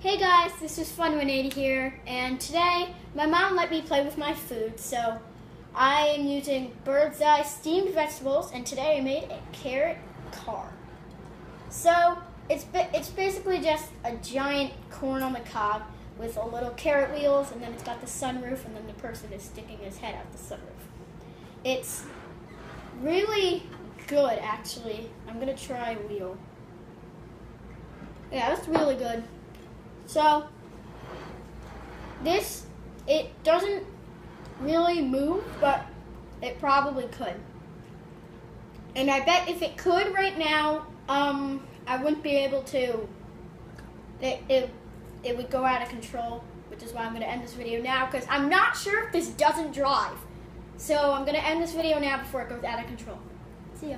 Hey guys, this is Fun180 here, and today my mom let me play with my food, so I am using bird's eye steamed vegetables, and today I made a carrot car. So it's basically just a giant corn on the cob with a little carrot wheels, and then it's got the sunroof, and then the person is sticking his head out the sunroof. It's really good, actually. I'm gonna try wheel. Yeah, that's really good. So, it doesn't really move, but it probably could. And I bet if it could right now, I wouldn't be able to, it would go out of control, which is why I'm going to end this video now, because I'm not sure if this doesn't drive. So I'm going to end this video now before it goes out of control. See ya.